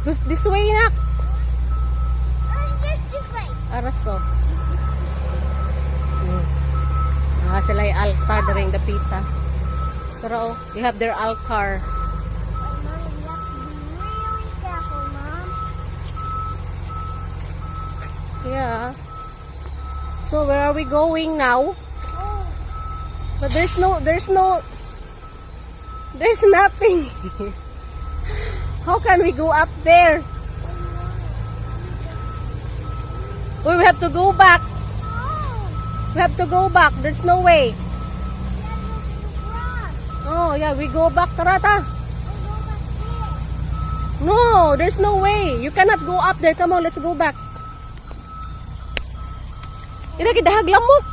This way na. This way. Araso. Sila yung altar during the pita. Pero you have their altar. But Mom, you have to be really careful, Mom. Yeah. So where are we going now? Oh, But there's nothing. How can we go up there? We have to go back. We have to go back. There's no way. Oh, yeah, we go back, Tarata. No, there's no way. You cannot go up there. Come on, let's go back. Ina, kidahag lamok.